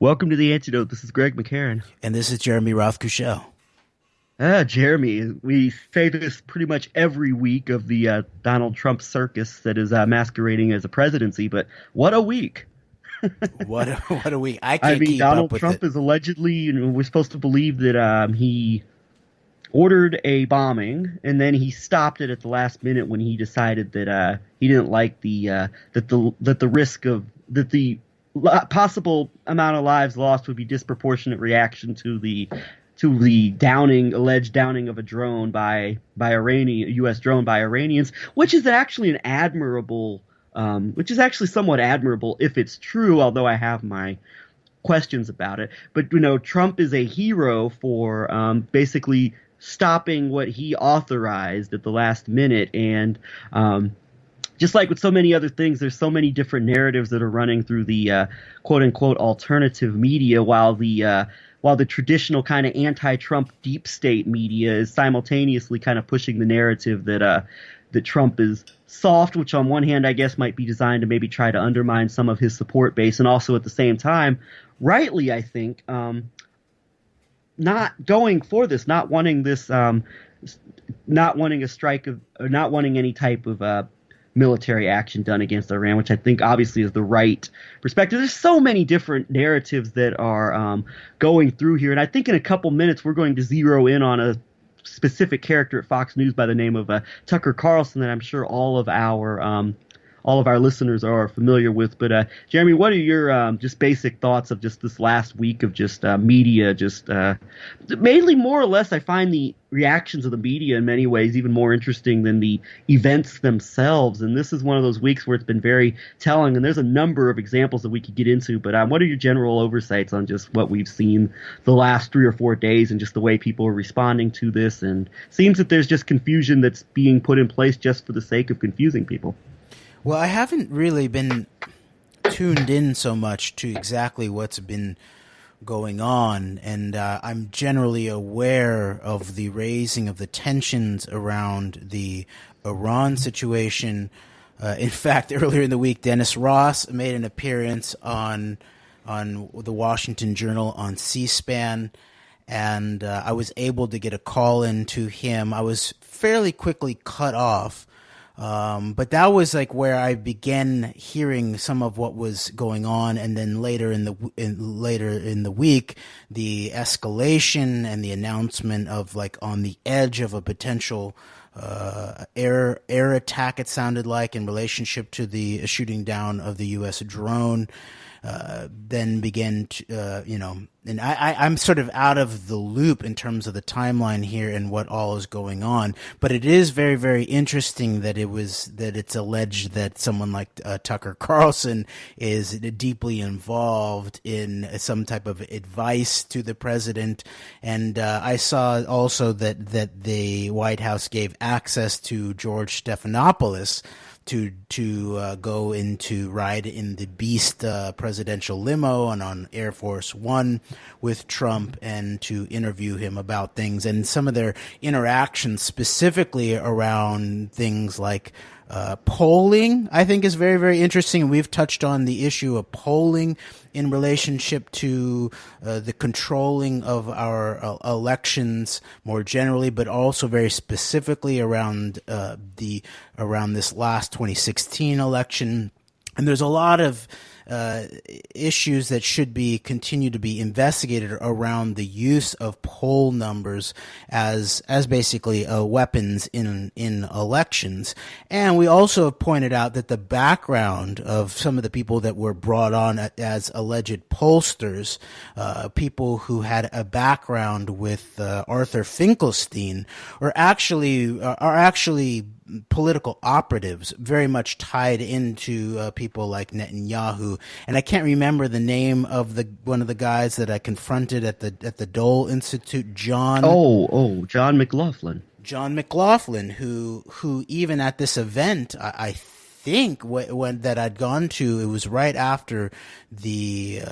Welcome to the Antidote. This is Greg McCarran. And this is Jeremy Roth-Cushel. Jeremy, we say this pretty much every week of the Donald Trump circus that is masquerading as a presidency, but what a week. What a week. I I can't mean, keep Donald up with Trump it. is allegedly, we're supposed to believe that he ordered a bombing, and then he stopped it at the last minute when he decided that he didn't like the risk of that the possible amount of lives lost would be disproportionate reaction to the alleged downing of a drone by Iranian, a U.S. drone by Iranians, which is actually somewhat admirable if it's true, although I have my questions about it. But Trump is a hero for basically stopping what he authorized at the last minute, and just like with so many other things, there's so many different narratives that are running through the quote unquote alternative media, while the traditional kind of anti-Trump deep state media is simultaneously kind of pushing the narrative that Trump is soft, which on one hand I guess might be designed to maybe try to undermine some of his support base, and also at the same time, rightly I think, not going for this, not wanting a strike of, or not wanting any type of military action done against Iran, which I think obviously is the right perspective. There's so many different narratives that are going through here, and I think in a couple minutes we're going to zero in on a specific character at Fox News by the name of Tucker Carlson that I'm sure all of our listeners are familiar with. But Jeremy, what are your just basic thoughts of just this last week of just media? Just mainly, more or less, I find the reactions of the media in many ways even more interesting than the events themselves. And this is one of those weeks where it's been very telling. And there's a number of examples that we could get into. But what are your general oversights on just what we've seen the last 3 or 4 days and just the way people are responding to this? And it seems that there's just confusion that's being put in place just for the sake of confusing people. Well, I haven't really been tuned in so much to exactly what's been going on, and I'm generally aware of the raising of the tensions around the Iran situation. In fact, earlier in the week, Dennis Ross made an appearance on the Washington Journal on C-SPAN, and I was able to get a call in to him. I was fairly quickly cut off. But that was like where I began hearing some of what was going on, and then later in the week, the escalation and the announcement of like on the edge of a potential air attack. It sounded like in relationship to the shooting down of the U.S. drone. Then began to, and I'm sort of out of the loop in terms of the timeline here and what all is going on. But it is very, very interesting that it's alleged that someone like Tucker Carlson is deeply involved in some type of advice to the president. And I saw also that the White House gave access to George Stephanopoulos to go into ride in the Beast presidential limo and on Air Force One with Trump, and to interview him about things and some of their interactions specifically around things like polling. I think is very, very interesting. We've touched on the issue of polling in relationship to the controlling of our elections more generally, but also very specifically around this last 2016 election. And there's a lot of issues that should continue to be investigated around the use of poll numbers as basically weapons in elections. And we also have pointed out that the background of some of the people that were brought on as alleged pollsters, people who had a background with Arthur Finkelstein, are actually political operatives very much tied into people like Netanyahu. And I can't remember the name of one of the guys that I confronted at the Dole Institute, John McLaughlin. John McLaughlin, who even at this event, I think when that I'd gone to, it was right after the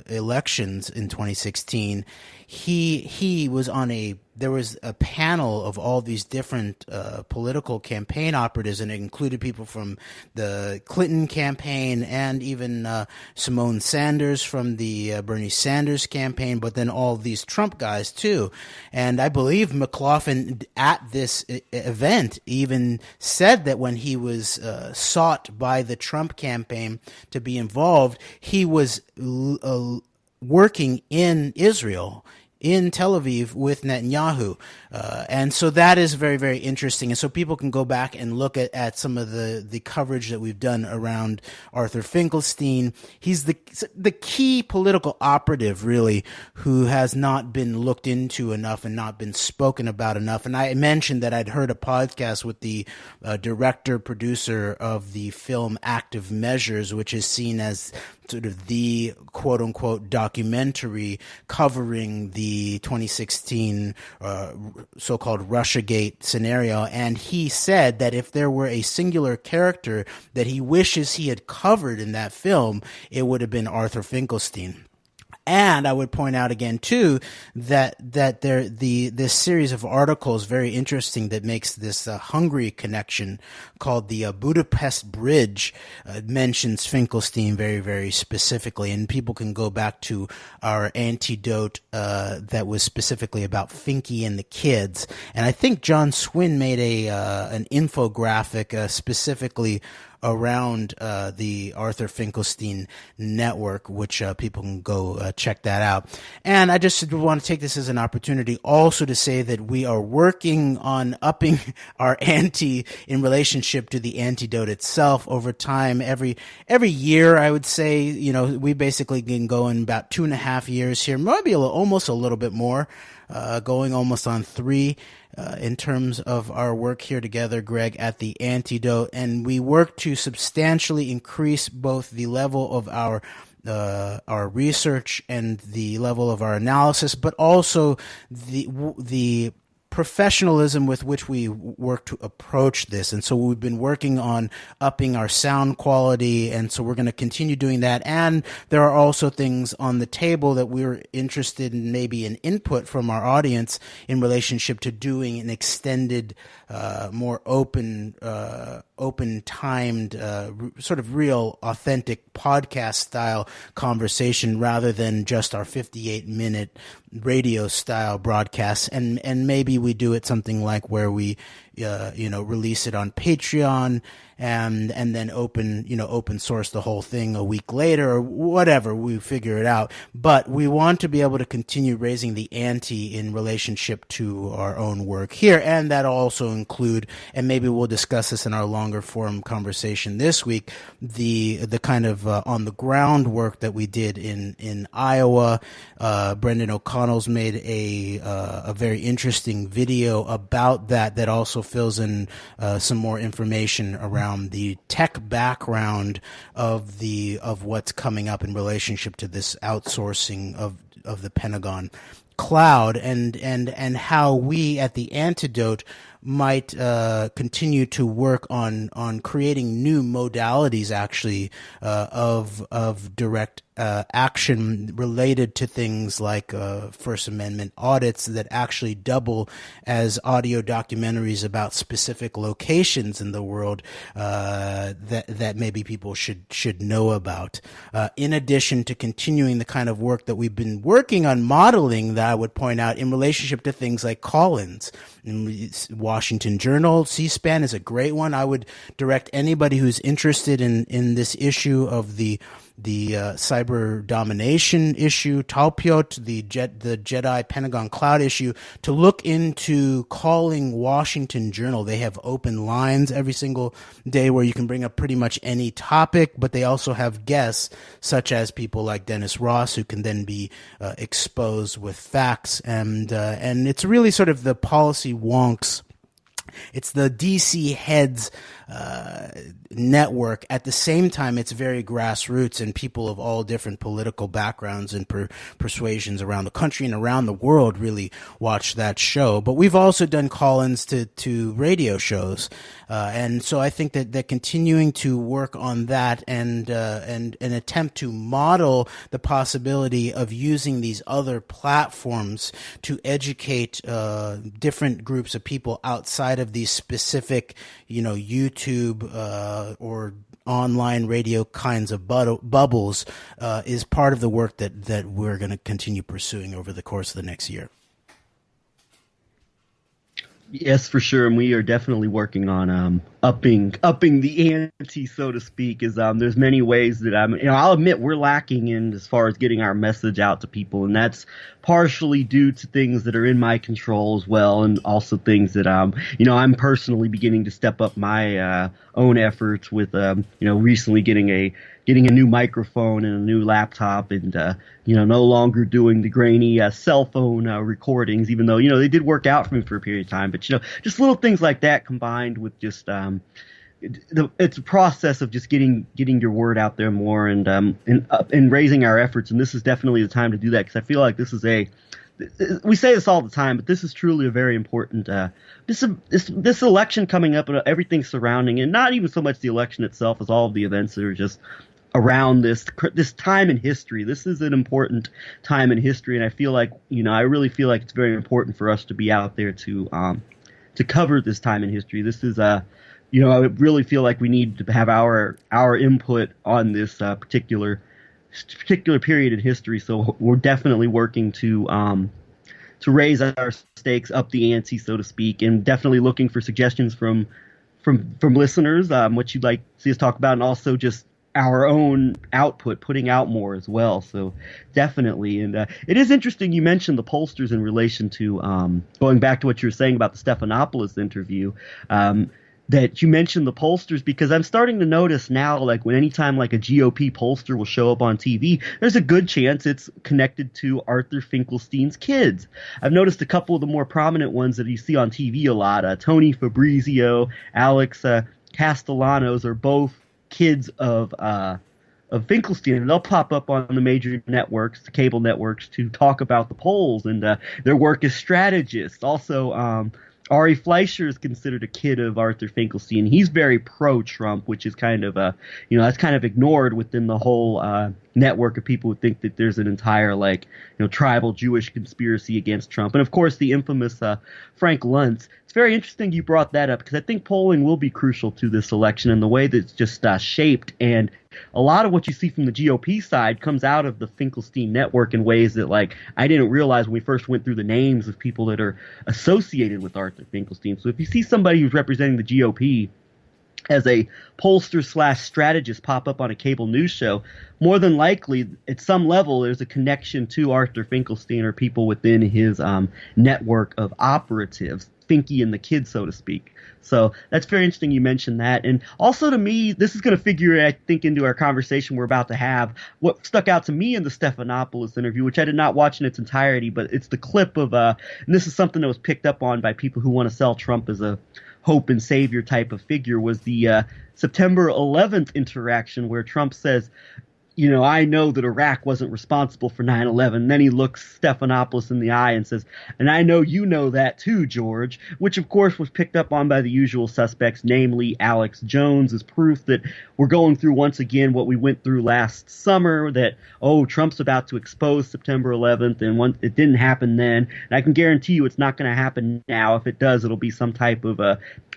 elections in 2016. He was on a there was a panel of all these different political campaign operatives, and it included people from the Clinton campaign and even Simone Sanders from the Bernie Sanders campaign, but then all these Trump guys too. And I believe McLaughlin at this event even said that when he was sought by the Trump campaign to be involved, he was working in Israel, in Tel Aviv with Netanyahu. And so that is very, very interesting. And so people can go back and look at some of the coverage that we've done around Arthur Finkelstein. He's the key political operative, really, who has not been looked into enough and not been spoken about enough. And I mentioned that I'd heard a podcast with the director, producer of the film Active Measures, which is seen as sort of the quote-unquote documentary covering the 2016 so-called Russiagate scenario. And he said that if there were a singular character that he wishes he had covered in that film, it would have been Arthur Finkelstein. And I would point out again too that this series of articles very interesting that makes this Hungary connection called the Budapest Bridge mentions Finkelstein very, very specifically, and people can go back to our antidote that was specifically about Finky and the kids. And I think John Swin made an infographic specifically around the Arthur Finkelstein network, which people can go check that out. And I just want to take this as an opportunity also to say that we are working on upping our ante in relationship to the antidote itself over time. Every year, I would say, we basically been going about 2.5 years here, maybe almost a little bit more, going almost on 3. In terms of our work here together, Greg, at the Antidote, and we work to substantially increase both the level of our research and the level of our analysis, but also the professionalism with which we work to approach this. And so we've been working on upping our sound quality, and so we're going to continue doing that. And there are also things on the table that we're interested in, maybe an input from our audience in relationship to doing an extended, more open timed, sort of real authentic podcast style conversation rather than just our 58-minute radio style broadcasts. And maybe we do it something like where we release it on Patreon and then open source the whole thing a week later or whatever. We figure it out. But we want to be able to continue raising the ante in relationship to our own work here. And that'll also include, and maybe we'll discuss this in our longer form conversation this week, the kind of on the ground work that we did in Iowa. Brendan O'Connell's made a very interesting video about that also fills in some more information around the tech background of what's coming up in relationship to this outsourcing of the Pentagon cloud and how we at the Antidote might continue to work on creating new modalities actually of direct action related to things like First Amendment audits that actually double as audio documentaries about specific locations in the world that maybe people should know about. In addition to continuing the kind of work that we've been working on modeling, that I would point out in relationship to things like call-ins. Washington Journal, C-SPAN is a great one. I would direct anybody who's interested in this issue of the cyber domination issue, Talpiot, the Jedi Pentagon cloud issue, to look into calling Washington Journal. They have open lines every single day where you can bring up pretty much any topic, but they also have guests such as people like Dennis Ross who can then be exposed with facts, and it's really sort of the policy wonks it's the DC heads network. At the same time, it's very grassroots, and people of all different political backgrounds and persuasions around the country and around the world really watch that show. But we've also done call-ins to radio shows, and so I think that continuing to work on that and an attempt to model the possibility of using these other platforms to educate different groups of people outside of these specific, YouTube or online radio kinds of bubbles is part of the work that we're going to continue pursuing over the course of the next year. Yes, for sure, and we are definitely working on upping the ante, so to speak. Is there's many ways that I'll admit we're lacking in as far as getting our message out to people, and that's partially due to things that are in my control as well, and also things that I'm personally beginning to step up my own efforts with recently getting a new microphone and a new laptop, and no longer doing the grainy cell phone recordings, even though they did work out for me for a period of time. But just little things like that combined with just it's a process of just getting your word out there more and raising our efforts. And this is definitely the time to do that, because I feel like this is we say this all the time, but this is truly a very important this election coming up and everything surrounding it. Not even so much the election itself as all of the events that are just around this time in history. This is an important time in history, and I feel like I really feel like it's very important for us to be out there to cover this time in history. This is I really feel like we need to have our input on this particular period in history. So we're definitely working to raise our stakes, up the ante, so to speak, and definitely looking for suggestions from listeners, what you'd like to see us talk about, and also just our own output, putting out more as well. So definitely. And it is interesting you mentioned the pollsters in relation to going back to what you were saying about the Stephanopoulos interview, that you mentioned the pollsters, because I'm starting to notice now, like anytime like a GOP pollster will show up on TV, there's a good chance it's connected to Arthur Finkelstein's kids. I've noticed a couple of the more prominent ones that you see on TV a lot. Tony Fabrizio, Alex Castellanos are both kids of Finkelstein, and they'll pop up on the major networks, the cable networks, to talk about the polls and their work as strategists. Also, Ari Fleischer is considered a kid of Arthur Finkelstein. He's very pro-Trump, which is kind of that's kind of ignored within the whole network of people who think that there's an entire tribal Jewish conspiracy against Trump. And of course, the infamous Frank Luntz. It's very interesting you brought that up, because I think polling will be crucial to this election and the way that it's just shaped. And a lot of what you see from the GOP side comes out of the Finkelstein network in ways that I didn't realize when we first went through the names of people that are associated with Arthur Finkelstein. So if you see somebody who's representing the GOP as a pollster / strategist pop up on a cable news show, more than likely at some level there's a connection to Arthur Finkelstein or people within his network of operatives, Finky and the kid, so to speak. So that's very interesting you mentioned that. And also, to me, this is going to figure, I think, into our conversation we're about to have. What stuck out to me in the Stephanopoulos interview, which I did not watch in its entirety, but it's the clip of and this is something that was picked up on by people who want to sell Trump as a hope and savior type of figure, was the September 11th interaction where Trump says, I know that Iraq wasn't responsible for 9/11. Then he looks Stephanopoulos in the eye and says, and I know you know that too, George, which of course was picked up on by the usual suspects, namely Alex Jones, as proof that we're going through once again what we went through last summer, that, Trump's about to expose September 11th, and it didn't happen then. And I can guarantee you it's not going to happen now. If it does, it'll be some type of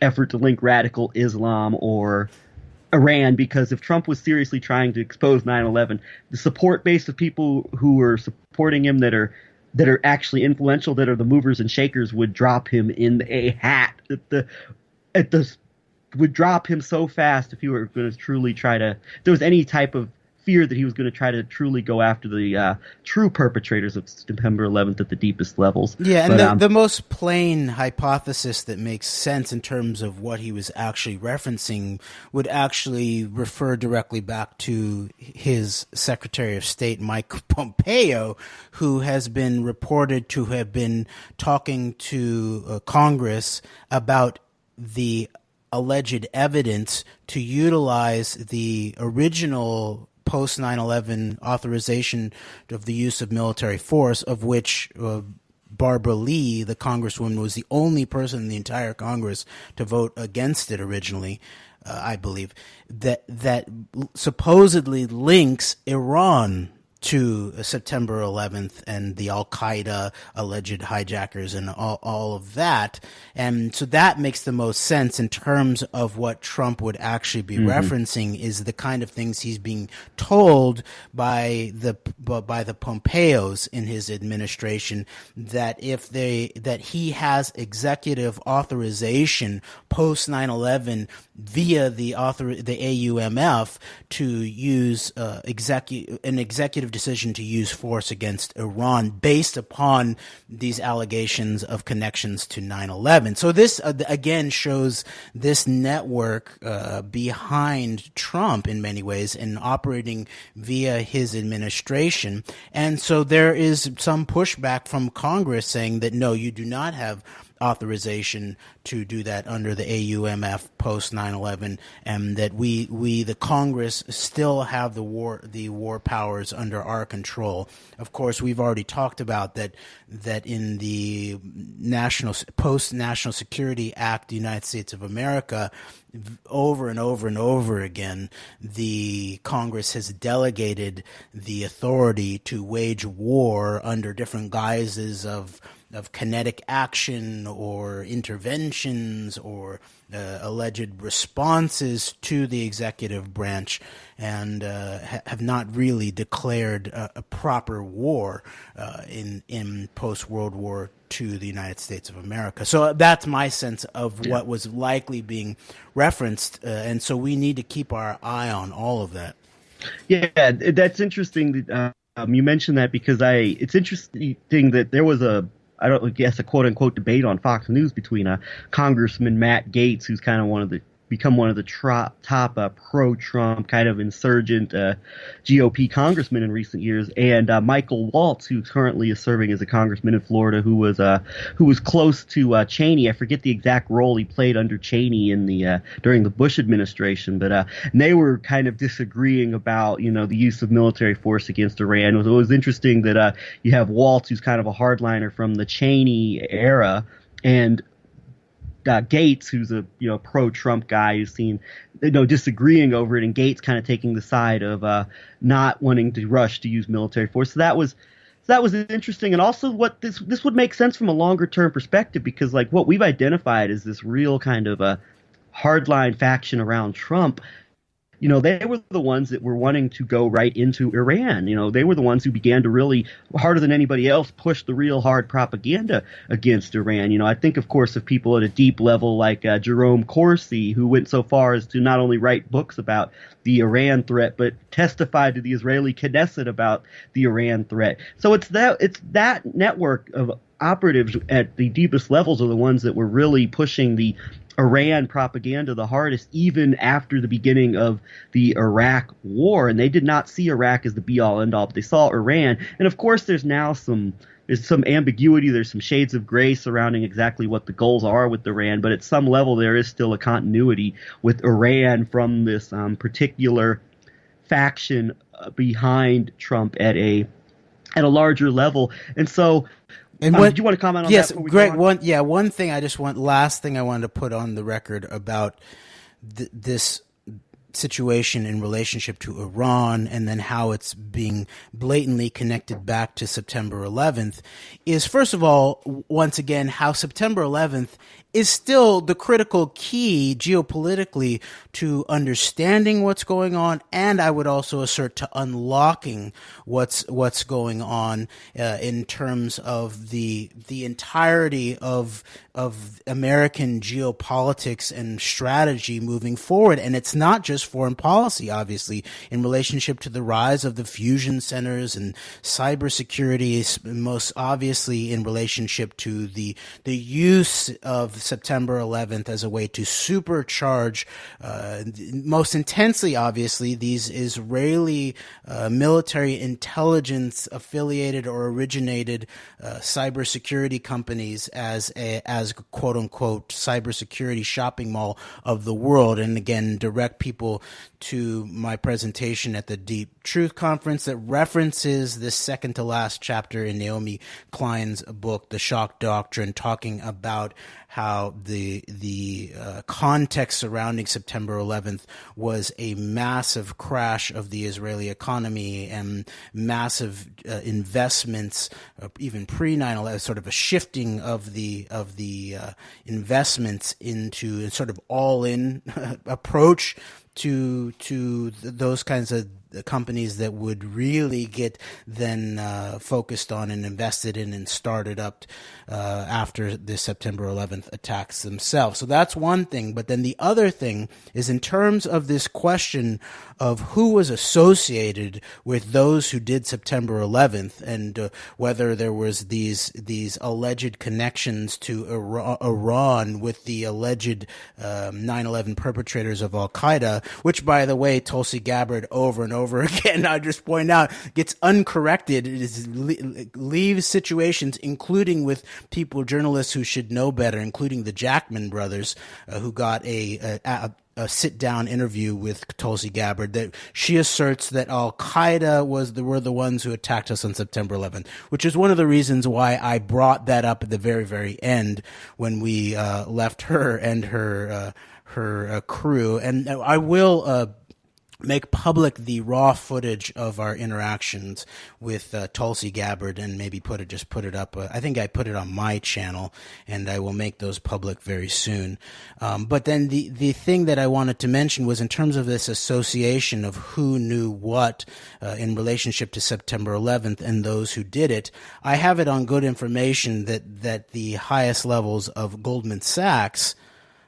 effort to link radical Islam or Iran, because if Trump was seriously trying to expose 9/11, the support base of people who are supporting him that are actually influential, that are the movers and shakers, would drop him in a hat. Would drop him so fast if he were going to truly try to. If there was any type of fear that he was going to try to truly go after the true perpetrators of September 11th at the deepest levels. Yeah, and the most plain hypothesis that makes sense in terms of what he was actually referencing would actually refer directly back to his Secretary of State, Mike Pompeo, who has been reported to have been talking to Congress about the alleged evidence to utilize the original post 9/11 authorization of the use of military force, of which Barbara Lee, the congresswoman, was the only person in the entire Congress to vote against it originally, I believe, that supposedly links Iran to September 11th and the Al-Qaeda alleged hijackers and all of that. And so that makes the most sense in terms of what Trump would actually be referencing, is the kind of things he's being told by the Pompeos in his administration, that that he has executive authorization post 9/11 via the AUMF to use an executive decision to use force against Iran based upon these allegations of connections to 9/11. So this again shows this network behind Trump in many ways and operating via his administration. And so there is some pushback from Congress saying that no, you do not have authorization to do that under the AUMF post 9/11, and that we the Congress still have the war powers under our control. Of course, we've already talked about that in the post National Security Act, the United States of America, over and over and over again, the Congress has delegated the authority to wage war under different guises of kinetic action or interventions or alleged responses to the executive branch, and have not really declared a proper war in post-World War II the United States of America. So that's my sense of what was likely being referenced, and so we need to keep our eye on all of that. Yeah, that's interesting that you mentioned that, because it's interesting that there was a quote unquote debate on Fox News between Congressman Matt Gaetz, who's kind of become one of the top pro-Trump kind of insurgent GOP congressmen in recent years, and Michael Waltz, who currently is serving as a congressman in Florida, who was close to Cheney. I forget the exact role he played under Cheney during the Bush administration, but and they were kind of disagreeing about the use of military force against Iran. It was interesting that you have Waltz, who's kind of a hardliner from the Cheney era, and Gaetz, who's a pro-Trump guy, who's seen disagreeing over it, and Gaetz kind of taking the side of not wanting to rush to use military force. So that was interesting, and also what this would make sense from a longer term perspective, because like what we've identified as this real kind of a hardline faction around Trump. They were the ones that were wanting to go right into Iran. They were the ones who began to really, harder than anybody else, push the real hard propaganda against Iran. I think, of course, of people at a deep level like Jerome Corsi, who went so far as to not only write books about the Iran threat, but testified to the Israeli Knesset about the Iran threat. So it's that network of operatives at the deepest levels are the ones that were really pushing the Iran propaganda the hardest, even after the beginning of the Iraq war. And they did not see Iraq as the be-all, end-all, but they saw Iran. And of course, there's some ambiguity. There's some shades of gray surrounding exactly what the goals are with Iran. But at some level, there is still a continuity with Iran from this particular faction behind Trump at a larger level. And so, and did you want to comment on that? Yes, great. Last thing I wanted to put on the record about this situation in relationship to Iran, and then how it's being blatantly connected back to September 11th, is first of all, once again, how September 11th is still the critical key geopolitically to understanding what's going on, and I would also assert to unlocking what's going on in terms of the entirety of American geopolitics and strategy moving forward. And it's not just foreign policy, obviously, in relationship to the rise of the fusion centers and cybersecurity, most obviously in relationship to the use of September 11th as a way to supercharge, most intensely, obviously, these Israeli military intelligence affiliated or originated cybersecurity companies as quote unquote cybersecurity shopping mall of the world. And again, direct people to my presentation at the Deep Truth Conference that references this second to last chapter in Naomi Klein's book, The Shock Doctrine, talking about how the context surrounding September 11th was a massive crash of the Israeli economy and massive investments, even pre 9/11, sort of a shifting of the investments into a sort of all-in approach to those kinds of companies that would really get then focused on and invested in and started up after the September 11th attacks themselves. So that's one thing. But then the other thing is in terms of this question of who was associated with those who did September 11th and whether there was these alleged connections to Iran with the alleged 9/11 perpetrators of Al-Qaeda, which, by the way, Tulsi Gabbard over and over again, I just point out, gets uncorrected. It leaves situations, including with people, journalists who should know better, including the Jackman brothers, who got a sit-down interview with Tulsi Gabbard, that she asserts that Al-Qaeda were the ones who attacked us on September 11th, which is one of the reasons why I brought that up at the very, very end when we left her and her crew. And I will make public the raw footage of our interactions with Tulsi Gabbard and maybe put it up. I think I put it on my channel, and I will make those public very soon. But then the thing that I wanted to mention was in terms of this association of who knew what in relationship to September 11th and those who did it. I have it on good information that the highest levels of Goldman Sachs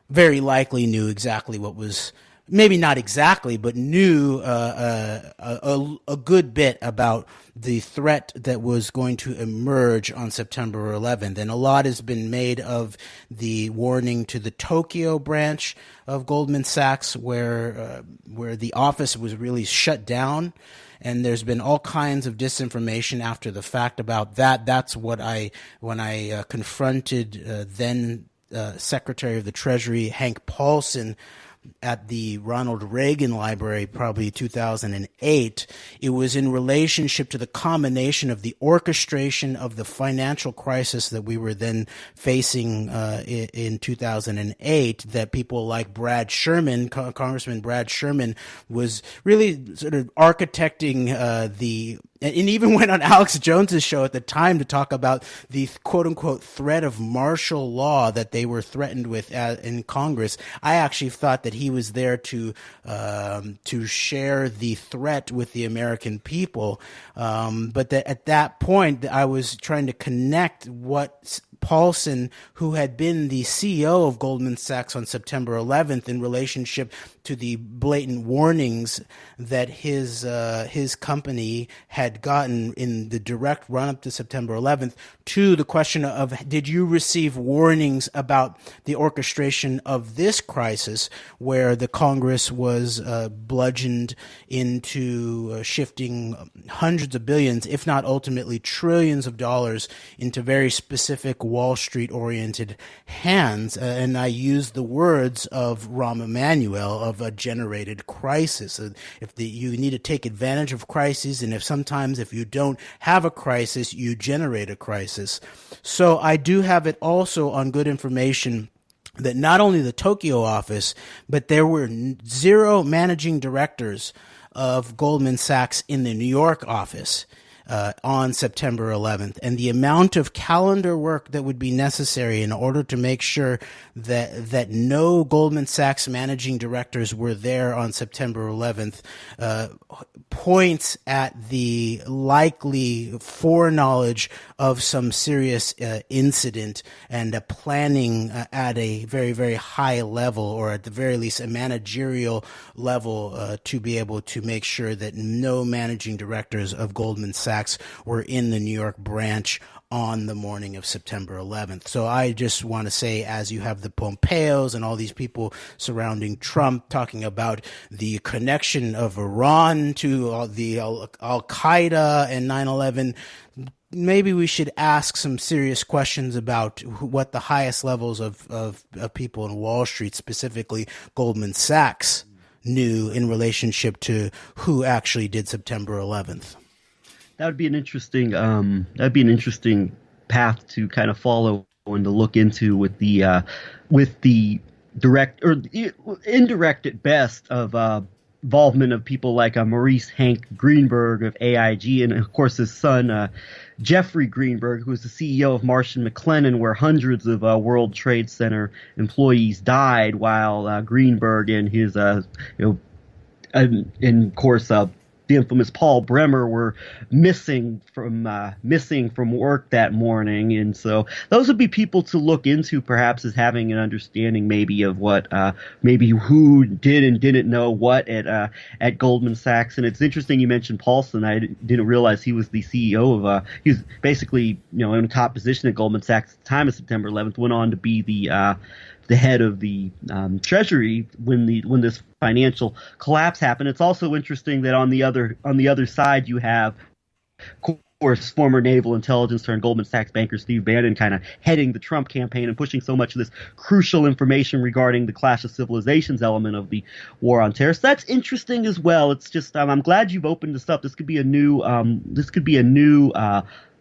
very likely knew exactly what was, maybe not exactly, but knew a good bit about the threat that was going to emerge on September 11th. And a lot has been made of the warning to the Tokyo branch of Goldman Sachs, where the office was really shut down. And there's been all kinds of disinformation after the fact about that. That's what when I confronted then Secretary of the Treasury Hank Paulson at the Ronald Reagan Library, probably 2008, it was in relationship to the combination of the orchestration of the financial crisis that we were then facing in 2008 that people like Brad Sherman, Congressman Brad Sherman, was really sort of architecting and even went on Alex Jones's show at the time to talk about the quote-unquote threat of martial law that they were threatened with in Congress. I actually thought that he was there to share the threat with the American people, but that at that point I was trying to connect what Paulson, who had been the CEO of Goldman Sachs on September 11th, in relationship to the blatant warnings that his company had gotten in the direct run-up to September 11th, to the question of, did you receive warnings about the orchestration of this crisis where the Congress was bludgeoned into shifting hundreds of billions, if not ultimately trillions of dollars, into very specific Wall Street-oriented hands? And I used the words of Rahm Emanuel of a generated crisis. You need to take advantage of crises, and sometimes if you don't have a crisis, you generate a crisis. So I do have it also on good information that not only the Tokyo office, but there were 0 managing directors of Goldman Sachs in the New York office. on September 11th, and the amount of calendar work that would be necessary in order to make sure that no Goldman Sachs managing directors were there on September 11th points at the likely foreknowledge of some serious incident and planning at a very, very high level, or at the very least a managerial level, to be able to make sure that no managing directors of Goldman Sachs were in the New York branch on the morning of September 11th. So I just want to say, as you have the Pompeos and all these people surrounding Trump talking about the connection of Iran to the Al-Qaeda and 9/11, maybe we should ask some serious questions about what the highest levels of people in Wall Street, specifically Goldman Sachs, knew in relationship to who actually did September 11th. That would be an interesting path to kind of follow and to look into with the direct or indirect at best of involvement of people like Maurice Hank Greenberg of AIG, and of course his son Jeffrey Greenberg, who was the CEO of Marsh & McLennan, where hundreds of World Trade Center employees died, while Greenberg and his and of course the infamous Paul Bremer were missing from work that morning. And so those would be people to look into, perhaps as having an understanding maybe of what maybe who did and didn't know what at Goldman Sachs. And it's interesting you mentioned Paulson. I didn't realize he was the CEO of he was basically in a top position at Goldman Sachs at the time of September 11th, went on to be the head of the Treasury when this financial collapse happened. It's also interesting that on the other side you have, of course, former naval intelligence turned Goldman Sachs banker Steve Bannon kind of heading the Trump campaign and pushing so much of this crucial information regarding the clash of civilizations element of the war on terror. So that's interesting as well. It's just I'm glad you've opened this up. This could be a new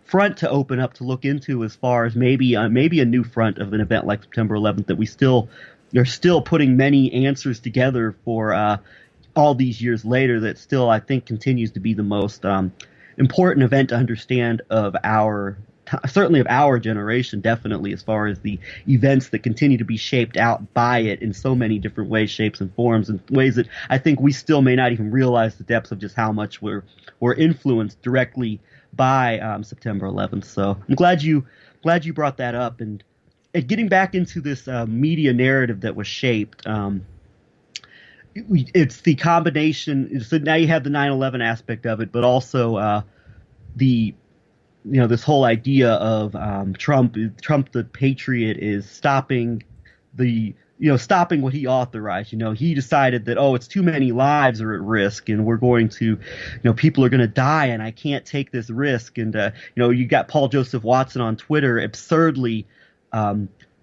front to open up to look into, as far as maybe a new front of an event like September 11th that they're still putting many answers together for all these years later, that still I think continues to be the most important event to understand of certainly of our generation, definitely, as far as the events that continue to be shaped out by it in so many different ways, shapes, and forms, and ways that I think we still may not even realize the depths of just how much we're influenced directly by September 11th. So I'm glad you brought that up. And getting back into this media narrative that was shaped, it's the combination. So now you have the 9/11 aspect of it, but also this whole idea of Trump the patriot is stopping stopping what he authorized. He decided that, it's too many lives are at risk, and we're going to, people are going to die, and I can't take this risk. And, you got Paul Joseph Watson on Twitter absurdly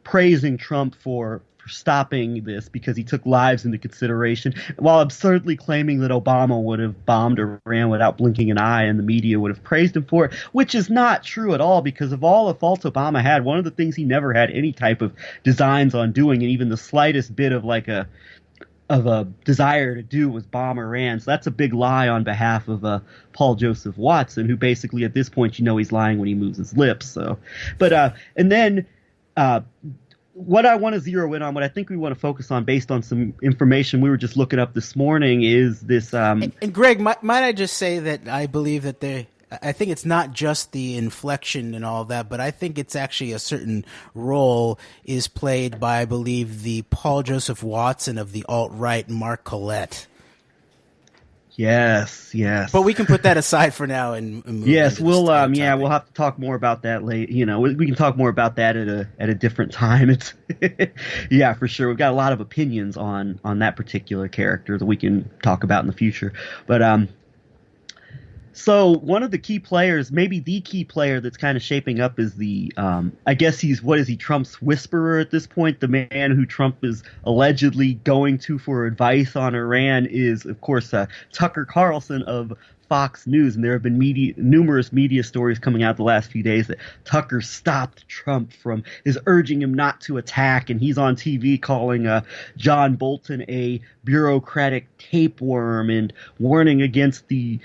praising Trump for stopping this because he took lives into consideration, while absurdly claiming that Obama would have bombed Iran without blinking an eye, and the media would have praised him for it, which is not true at all, because of all the faults Obama had, one of the things he never had any type of designs on doing, and even the slightest bit of a desire to do, was bomb Iran. So that's a big lie on behalf of Paul Joseph Watson, who basically at this point, he's lying when he moves his lips. So, but and then what I want to zero in on, what I think we want to focus on based on some information we were just looking up this morning, is this. And Greg, might I just say that I believe that I think it's not just the inflection and all of that, but I think it's actually a certain role is played by, I believe, the Paul Joseph Watson of the alt-right, Mark Collette. Yes. But we can put that aside for now and move. Yes, we'll we'll have to talk more about that later. We can talk more about that at a different time. It's yeah, for sure. We've got a lot of opinions on that particular character that we can talk about in the future. But so one of the key players, maybe the key player that's kind of shaping up, is the I guess Trump's whisperer at this point. The man who Trump is allegedly going to for advice on Iran is, of course, Tucker Carlson of Fox News. And there have been numerous media stories coming out the last few days that Tucker stopped Trump from urging him not to attack. And he's on TV calling John Bolton a bureaucratic tapeworm and warning against the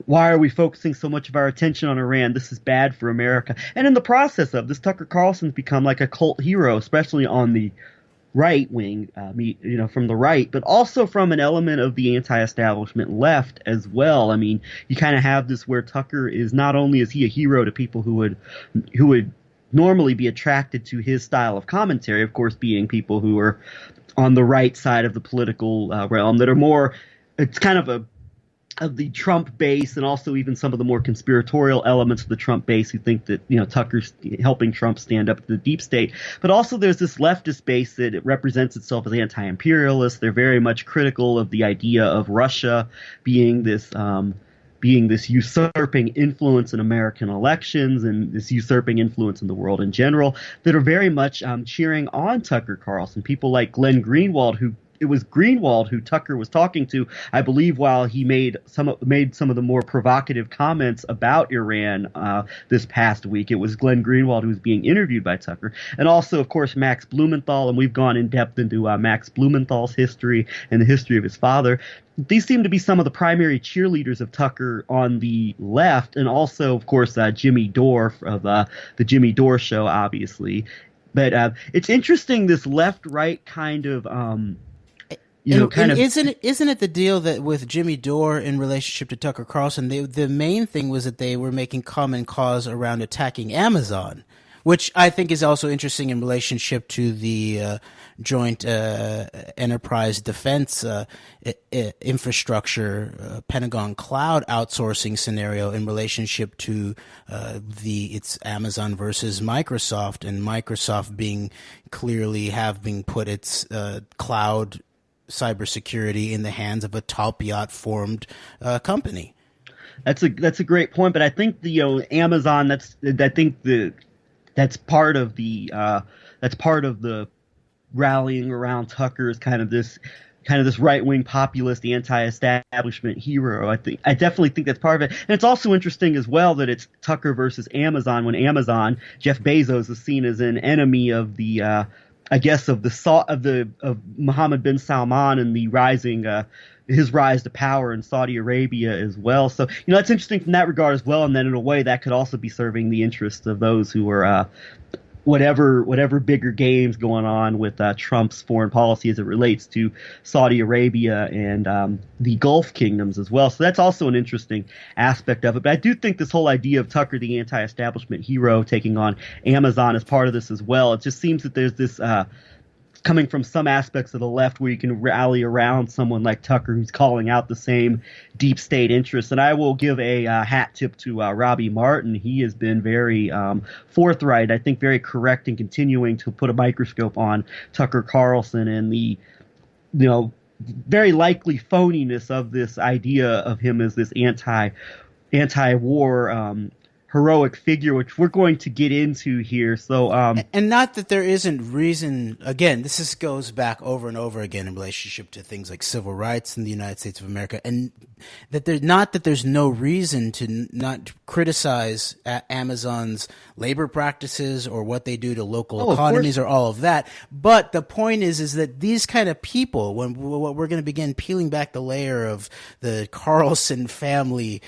why are we focusing so much of our attention on Iran? This is bad for America. And in the process of this, Tucker Carlson's become like a cult hero, especially on the right wing, from the right, but also from an element of the anti-establishment left as well. I mean, you kind of have this where Tucker is not only is he a hero to people who would normally be attracted to his style of commentary, of course, being people who are on the right side of the political realm that are more, it's kind of the Trump base, and also even some of the more conspiratorial elements of the Trump base who think that, Tucker's helping Trump stand up to the deep state. But also there's this leftist base that it represents itself as anti-imperialist. They're very much critical of the idea of Russia being this usurping influence in American elections and this usurping influence in the world in general, that are very much cheering on Tucker Carlson. People like Glenn Greenwald, it was Greenwald who Tucker was talking to, I believe, while he made some of the more provocative comments about Iran this past week. It was Glenn Greenwald who was being interviewed by Tucker. And also, of course, Max Blumenthal, and we've gone in depth into Max Blumenthal's history and the history of his father. These seem to be some of the primary cheerleaders of Tucker on the left, and also, of course, Jimmy Dore of the Jimmy Dore Show, obviously. But it's interesting, this left-right kind of isn't it the deal that with Jimmy Dore in relationship to Tucker Carlson, the main thing was that they were making common cause around attacking Amazon, which I think is also interesting in relationship to the joint enterprise defense infrastructure Pentagon cloud outsourcing scenario in relationship to it's Amazon versus Microsoft, and Microsoft being clearly having put its cloud cybersecurity in the hands of a Talpiot formed company. That's a great point, but I think the Amazon that's part of the rallying around Tucker is kind of this right-wing populist anti-establishment hero. I definitely think that's part of it. And it's also interesting as well that it's Tucker versus Amazon, when Amazon, Jeff Bezos, is seen as an enemy of the of Mohammed bin Salman and the rising his rise to power in Saudi Arabia as well. So, that's interesting from that regard as well. And then in a way that could also be serving the interests of those who are whatever bigger games going on with Trump's foreign policy as it relates to Saudi Arabia and the Gulf kingdoms as well. So that's also an interesting aspect of it. But I do think this whole idea of Tucker, the anti-establishment hero, taking on Amazon is part of this as well. It just seems that there's this coming from some aspects of the left where you can rally around someone like Tucker who's calling out the same deep state interests. And I will give a hat tip to Robbie Martin. He has been very forthright, I think very correct in continuing to put a microscope on Tucker Carlson and the, very likely phoniness of this idea of him as this anti-war heroic figure, which we're going to get into here. So, and not that there isn't reason. Again, this goes back over and over again in relationship to things like civil rights in the United States of America, and that there's no reason to not criticize Amazon's labor practices or what they do to local economies or all of that. But the point is that these kind of people, when what we're going to begin peeling back the layer of the Carlson family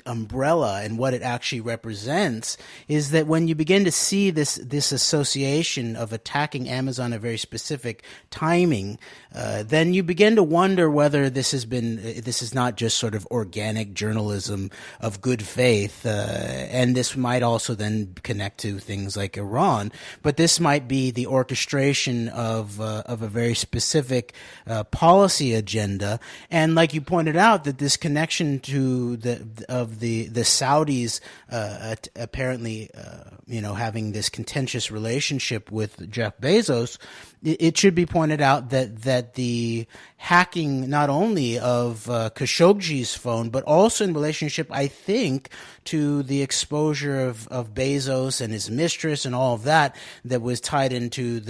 umbrella and what it actually represents, is that when you begin to see this association of attacking Amazon at a very specific timing, then you begin to wonder whether this is not just sort of organic journalism of good faith, and this might also then connect to things like Iran, but this might be the orchestration of a very specific policy agenda. And like you pointed out, that this connection to the Saudis apparently having this contentious relationship with Jeff Bezos, it should be pointed out that the hacking not only of Khashoggi's phone, but also in relationship, I think, to the exposure of Bezos and his mistress and all of that was tied into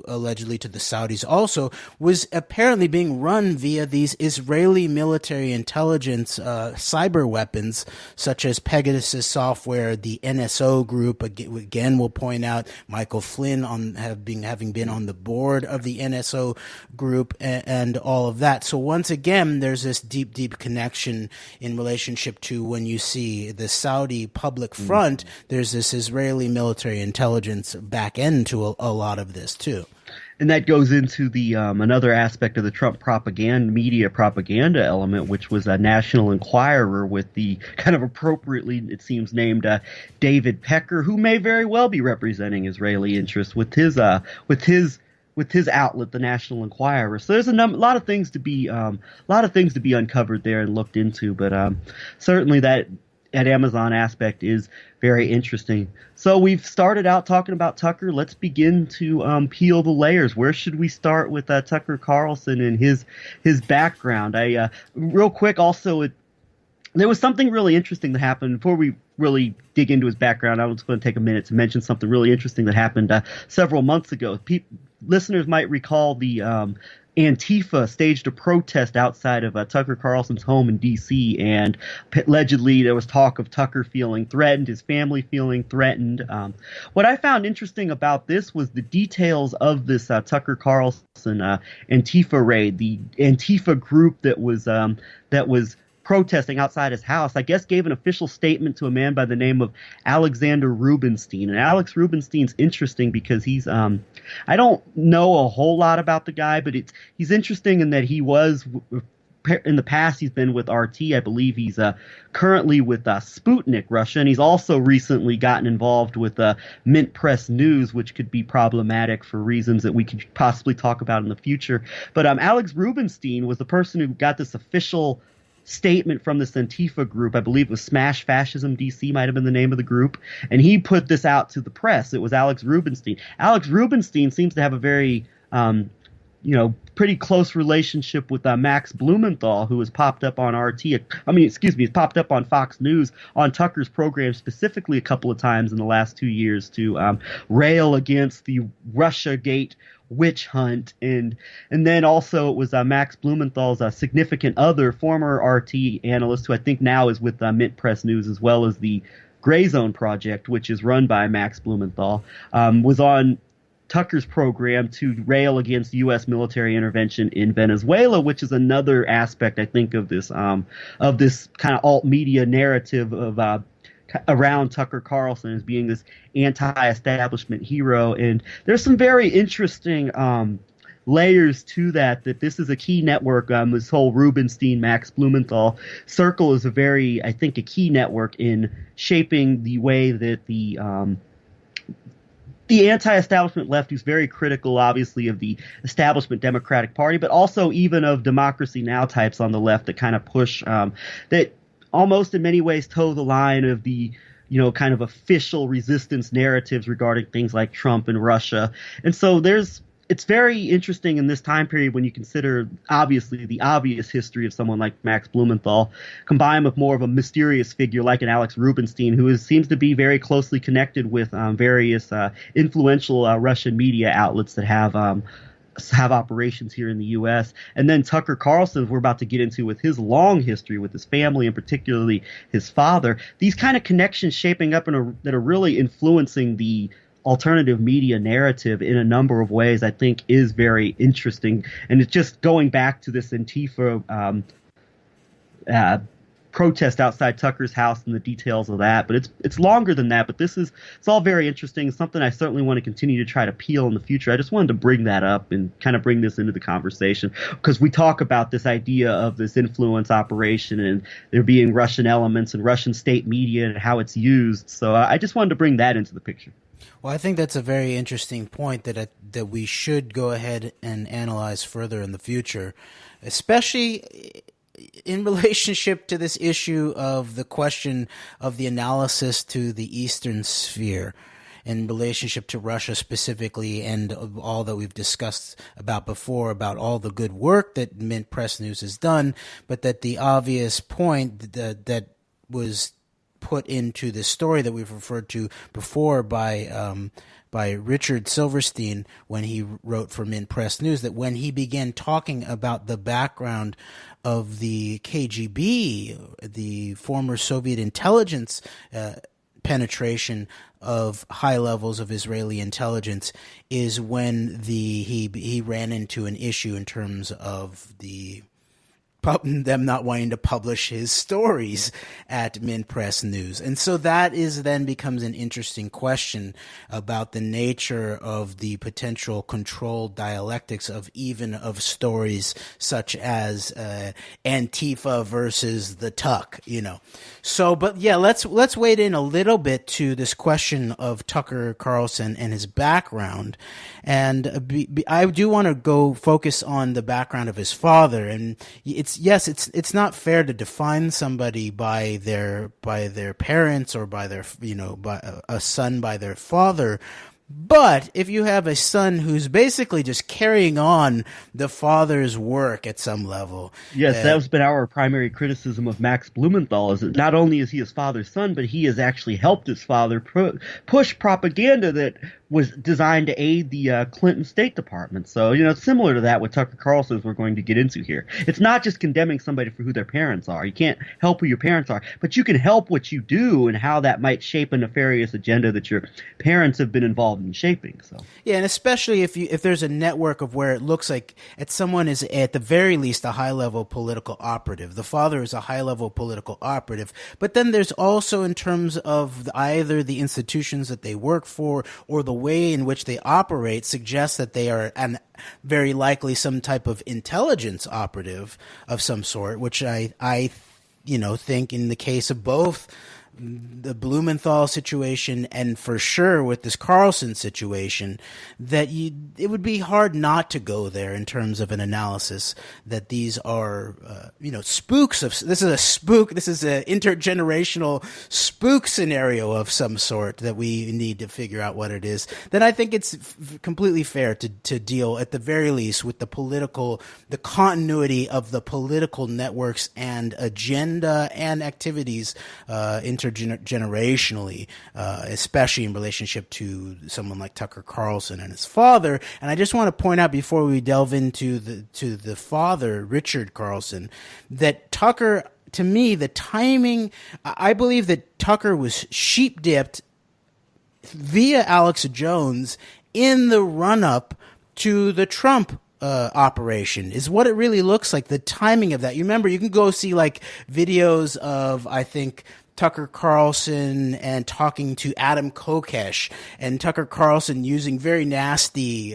allegedly to the Saudis also, was apparently being run via these Israeli military intelligence cyber weapons such as Pegasus software, the NSO group again will point out Michael Flynn having been on the board of the NSO group and all of that. So once again, there's this deep connection in relationship to when you see the Saudi public front, there's this Israeli military intelligence back end to a lot of this too. And that goes into the another aspect of the Trump media propaganda element, which was a National Enquirer with the kind of appropriately, it seems, named David Pecker, who may very well be representing Israeli interests with his outlet, the National Enquirer. So there's a lot of things to be uncovered there and looked into, but certainly that Amazon aspect is very interesting. So we've started out talking about Tucker. Let's begin to peel the layers. Where should we start with Tucker Carlson and his background? Real quick, also, there was something really interesting that happened before we really dig into his background. I was going to take a minute to mention something really interesting that happened several months ago. Listeners might recall the Antifa staged a protest outside of Tucker Carlson's home in D.C., and allegedly there was talk of Tucker feeling threatened, his family feeling threatened. What I found interesting about this was the details of this Tucker Carlson Antifa raid. The Antifa group that was protesting outside his house, I guess, gave an official statement to a man by the name of Alexander Rubinstein. And Alex Rubinstein's interesting because he's I don't know a whole lot about the guy, but he's interesting in that he was, in the past, he's been with RT. I believe he's currently with Sputnik, Russia, and he's also recently gotten involved with Mint Press News, which could be problematic for reasons that we could possibly talk about in the future. But Alex Rubinstein was the person who got this official statement from this Antifa group. I believe it was Smash Fascism DC might have been the name of the group, and he put this out to the press. It was Alex Rubinstein. Alex Rubinstein seems to have a very pretty close relationship with Max Blumenthal, who has popped up on he's popped up on Fox News on Tucker's program specifically a couple of times in the last 2 years to rail against the Russiagate witch hunt, and then also it was Max Blumenthal's significant other, former RT analyst, who I think now is with Mint Press News, as well as the Gray Zone Project, which is run by Max Blumenthal, was on Tucker's program to rail against U.S. military intervention in Venezuela, which is another aspect, I think, of this kind of alt media narrative of around Tucker Carlson as being this anti-establishment hero. And there's some very interesting layers to that this is a key network. This whole Rubinstein, Max Blumenthal circle is a key network in shaping the way that the anti-establishment left, who's very critical, obviously, of the establishment Democratic Party, but also even of Democracy Now! Types on the left that kind of push that almost in many ways toe the line of the kind of official resistance narratives regarding things like Trump and Russia. And so it's very interesting in this time period when you consider, obviously, the obvious history of someone like Max Blumenthal, combined with more of a mysterious figure like an Alex Rubinstein, who seems to be very closely connected with various influential Russian media outlets that have operations here in the U.S. And then Tucker Carlson, we're about to get into with his long history with his family and particularly his father. These kind of connections shaping up that are really influencing the alternative media narrative in a number of ways, I think, is very interesting. And it's just going back to this Antifa protest outside Tucker's house and the details of that. But it's longer than that. But it's all very interesting. It's something I certainly want to continue to try to peel in the future. I just wanted to bring that up and kind of bring this into the conversation, because we talk about this idea of this influence operation and there being Russian elements and Russian state media and how it's used. So I just wanted to bring that into the picture. Well, I think that's a very interesting point that we should go ahead and analyze further in the future, especially in relationship to this issue of the question of the analysis to the Eastern sphere in relationship to Russia specifically, and all that we've discussed about before about all the good work that Mint Press News has done, but that the obvious point that was put into the story that we've referred to before by Richard Silverstein when he wrote for Mint Press News, that when he began talking about the background of the KGB, the former Soviet intelligence penetration of high levels of Israeli intelligence, is when he ran into an issue in terms of them not wanting to publish his stories at Mint Press News. And so that then becomes an interesting question about the nature of the potential controlled dialectics of stories such as Antifa versus the Tuck, So, but yeah, let's wade in a little bit to this question of Tucker Carlson and his background. And I do want to go focus on the background of his father. And it's not fair to define somebody by their parents or by their, by a son by their father. But if you have a son who's basically just carrying on the father's work at some level. Yes, that has been our primary criticism of Max Blumenthal, is that not only is he his father's son, but he has actually helped his father push propaganda that was designed to aid the Clinton State Department. So, it's similar to that with Tucker Carlson, as we're going to get into here. It's not just condemning somebody for who their parents are. You can't help who your parents are, but you can help what you do and how that might shape a nefarious agenda that your parents have been involved in shaping. So yeah, and especially if there's a network of where it looks like someone is at the very least a high-level political operative. The father is a high-level political operative, but then there's also, in terms of either the institutions that they work for or the way in which they operate, suggests that they are very likely some type of intelligence operative of some sort, which I think in the case of both the Blumenthal situation and for sure with this Carlson situation, that it would be hard not to go there in terms of an analysis that these are, spooks of, this is a spook, this is an intergenerational spook scenario of some sort that we need to figure out what it is. Then I think it's completely fair to deal at the very least with the continuity of the political networks and agenda and activities, intergenerationally, especially in relationship to someone like Tucker Carlson and his father. And I just want to point out before we delve into the father, Richard Carlson, that Tucker, to me, the timing, I believe that Tucker was sheep dipped via Alex Jones in the run-up to the Trump operation is what it really looks like. The timing of that. You remember, you can go see like videos of, I think, Tucker Carlson and talking to Adam Kokesh, and Tucker Carlson using very nasty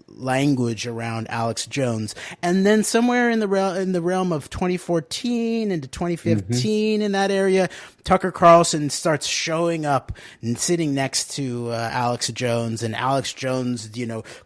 language around Alex Jones. And then somewhere in the realm of 2014 into 2015, in that area, Tucker Carlson starts showing up and sitting next to Alex Jones, and Alex Jones,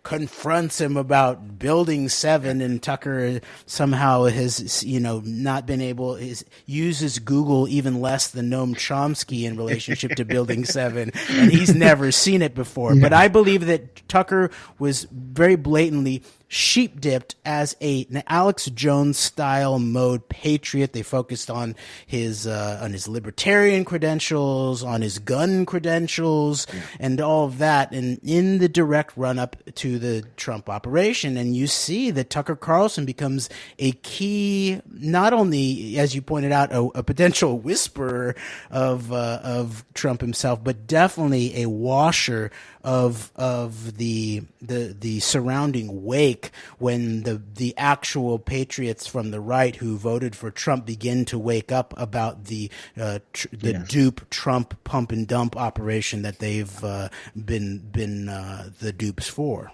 confronts him about Building 7, and Tucker somehow has, not been able, uses Google even less than Noam Chomsky in relationship to Building 7, and he's never seen it before. Yeah. But I believe that Tucker was very blatantly sheep-dipped as an Alex Jones-style mode patriot. They focused on his libertarian credentials, on his gun credentials, and all of that, and in the direct run-up to the Trump operation. And you see that Tucker Carlson becomes a key, not only, as you pointed out, a potential whisperer of Trump himself, but definitely a washer of the surrounding wake when the actual patriots from the right who voted for Trump begin to wake up about the dupe Trump pump and dump operation that they've been the dupes for.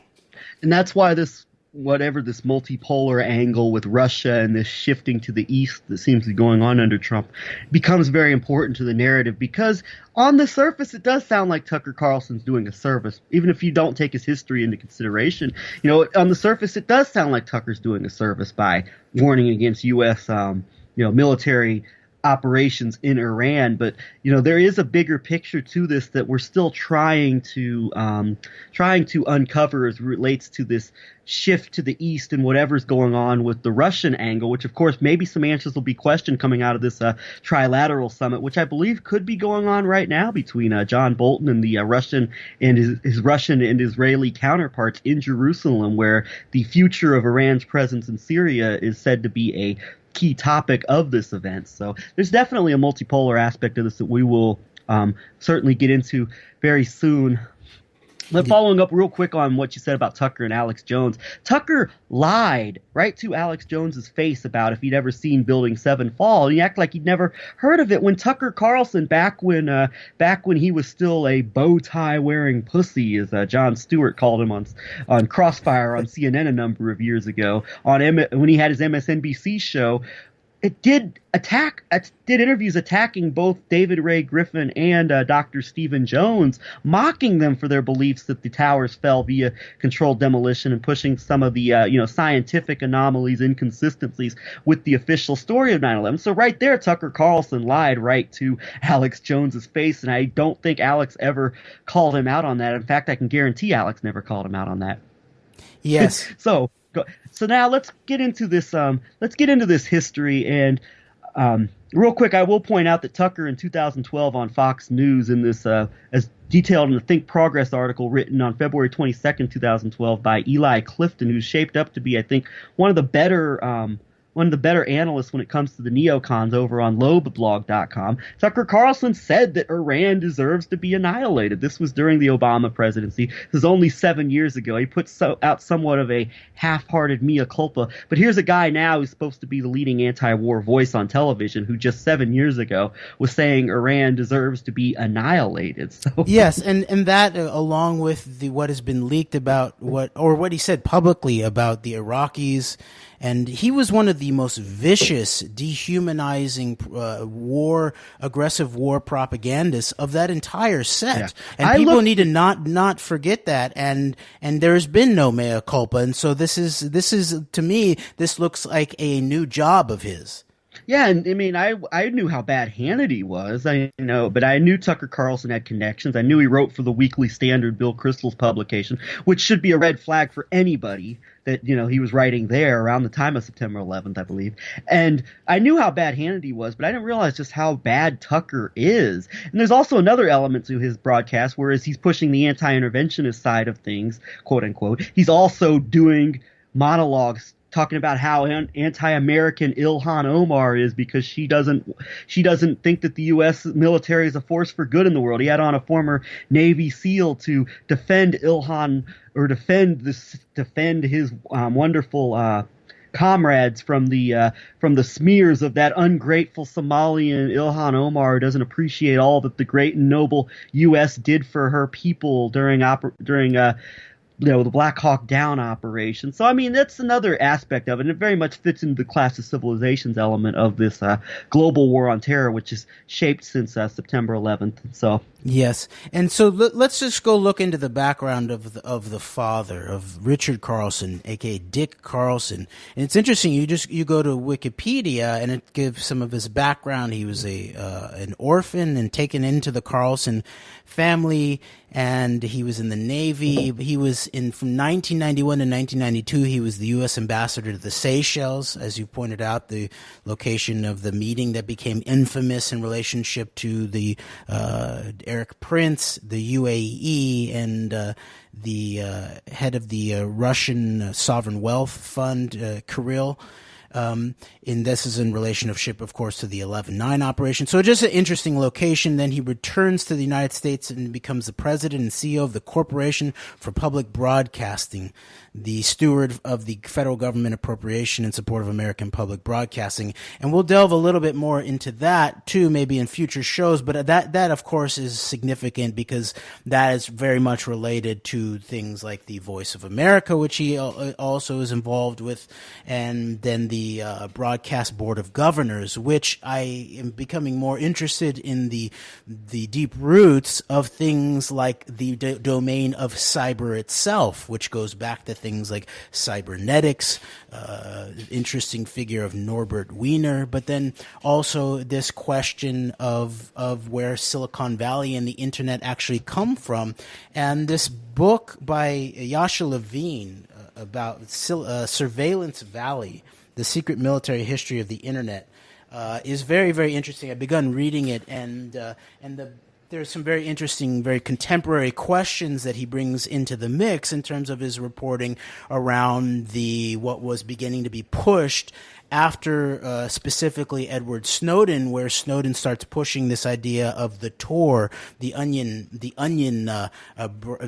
And that's why this multipolar angle with Russia and this shifting to the east that seems to be going on under Trump becomes very important to the narrative, because on the surface it does sound like Tucker Carlson's doing a service, even if you don't take his history into consideration. On the surface it does sound like Tucker's doing a service by warning against U.S. Military operations in Iran. But there is a bigger picture to this that we're still trying to uncover as relates to this shift to the east and whatever's going on with the Russian angle, which of course maybe some answers will be questioned coming out of this trilateral summit, which I believe could be going on right now between John Bolton and the Russian and his Russian and Israeli counterparts in Jerusalem, where the future of Iran's presence in Syria is said to be a key topic of this event. So there's definitely a multipolar aspect of this that we will certainly get into very soon. But following up real quick on what you said about Tucker and Alex Jones, Tucker lied right to Alex Jones's face about if he'd ever seen Building 7 fall. He acted like he'd never heard of it when Tucker Carlson, back when he was still a bow tie wearing pussy, as Jon Stewart called him on Crossfire on CNN a number of years ago, when he had his MSNBC show. It did interviews attacking both David Ray Griffin and Dr. Stephen Jones, mocking them for their beliefs that the towers fell via controlled demolition and pushing some of the scientific anomalies, inconsistencies with the official story of 9/11. So right there, Tucker Carlson lied right to Alex Jones's face, and I don't think Alex ever called him out on that. In fact, I can guarantee Alex never called him out on that. Yes. So now let's get into this. History, and real quick, I will point out that Tucker in 2012 on Fox News, in this as detailed in the Think Progress article written on February 22nd, 2012 by Eli Clifton, who's shaped up to be, I think, one of the better analysts when it comes to the neocons over on lobeblog.com. Tucker Carlson said that Iran deserves to be annihilated. This was during the Obama presidency. This is only 7 years ago. He put out somewhat of a half-hearted mea culpa. But here's a guy now who's supposed to be the leading anti-war voice on television, who just 7 years ago was saying Iran deserves to be annihilated. So yes, and that along with what has been leaked about what he said publicly about the Iraqis. And he was one of the most vicious, dehumanizing aggressive war propagandists of that entire set. Yeah. And people need to not forget that. And there's been no mea culpa. And so this is to me, this looks like a new job of his. Yeah, and I mean, I knew how bad Hannity was, but I knew Tucker Carlson had connections. I knew he wrote for the Weekly Standard, Bill Kristol's publication, which should be a red flag for anybody that, he was writing there around the time of September 11th, I believe. And I knew how bad Hannity was, but I didn't realize just how bad Tucker is. And there's also another element to his broadcast, whereas he's pushing the anti-interventionist side of things, quote unquote, he's also doing monologues talking about how anti-American Ilhan Omar is because she doesn't think that the U.S. military is a force for good in the world. He had on a former Navy SEAL to defend Ilhan, or defend his wonderful comrades from the smears of that ungrateful Somalian Ilhan Omar, who doesn't appreciate all that the great and noble U.S. did for her people during the Black Hawk Down operation. So, I mean, that's another aspect of it, and it very much fits into the class of civilizations element of this global war on terror, which is shaped since September 11th. So, yes, and so let's just go look into the background of the father of Richard Carlson, aka Dick Carlson. And it's interesting. You go to Wikipedia, and it gives some of his background. He was an orphan and taken into the Carlson family, and he was in the Navy. He was from 1991 to 1992. He was the U.S. ambassador to the Seychelles, as you pointed out, the location of the meeting that became infamous in relationship to the Eric Prince, the UAE, and the head of the Russian Sovereign Wealth Fund, Kirill. And this is in relationship, of course, to the 11/9 operation. So just an interesting location. Then he returns to the United States and becomes the president and CEO of the Corporation for Public Broadcasting, the steward of the federal government appropriation in support of American public broadcasting. And we'll delve a little bit more into that, too, maybe in future shows. But that, of course, is significant because that is very much related to things like the Voice of America, which he also is involved with, and then the the Broadcast Board of Governors, which I am becoming more interested in the deep roots of things like the domain of cyber itself, which goes back to things like cybernetics, interesting figure of Norbert Wiener, but then also this question of where Silicon Valley and the internet actually come from. And this book by Yasha Levine about Surveillance Valley, the secret military history of the internet, is very, very interesting. I've begun reading it, and there's some very interesting, very contemporary questions that he brings into the mix in terms of his reporting around what was beginning to be pushed after specifically Edward Snowden, where Snowden starts pushing this idea of the Tor, the Onion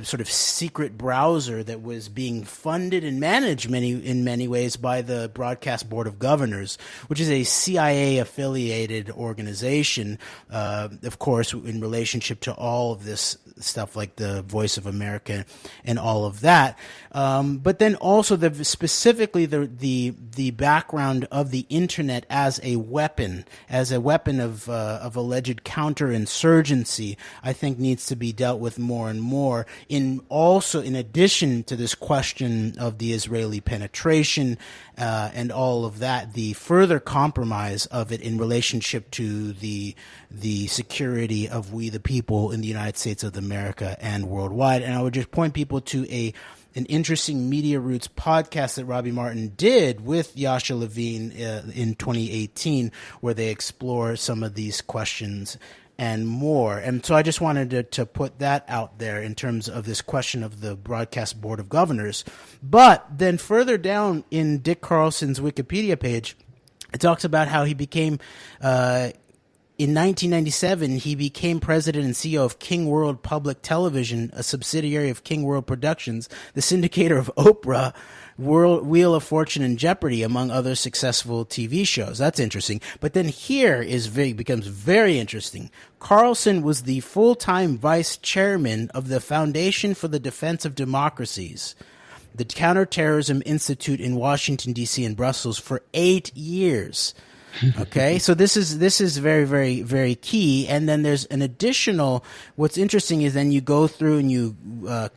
sort of secret browser that was being funded and managed in many ways by the Broadcast Board of Governors, which is a CIA-affiliated organization, of course, in relationship to all of this stuff like the Voice of America and all of that. But then also specifically the background of the internet as a weapon of alleged counterinsurgency, I think needs to be dealt with more and more. In addition to this question of the Israeli penetration and all of that, the further compromise of it in relationship to the security of we the people in the United States of America and worldwide. And I would just point people to an interesting Media Roots podcast that Robbie Martin did with Yasha Levine in 2018, where they explore some of these questions and more. And so I just wanted to put that out there in terms of this question of the Broadcast Board of Governors. But then further down in Dick Carlson's Wikipedia page, it talks about how he became in 1997, he became president and CEO of King World Public Television, a subsidiary of King World Productions, the syndicator of Oprah, Wheel of Fortune, and Jeopardy, among other successful TV shows. That's interesting. But then here becomes very interesting. Carlson was the full-time vice chairman of the Foundation for the Defense of Democracies, the Counterterrorism Institute in Washington, D.C. and Brussels, for 8 years. Okay, so this is very, very, very key. And then there's an additional, what's interesting is then you go through and you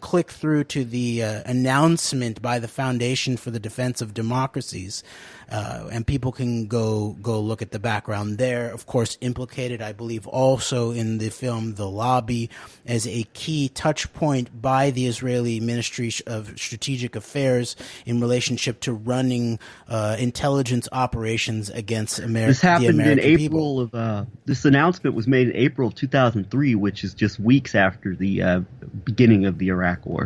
click through to the announcement by the Foundation for the Defense of Democracies, and people can go look at the background there. Of course, implicated, I believe, also in the film The Lobby as a key touch point by the Israeli Ministry of Strategic Affairs in relationship to running intelligence operations against This happened in April people. of this announcement was made in April of 2003, which is just weeks after the beginning of the Iraq War.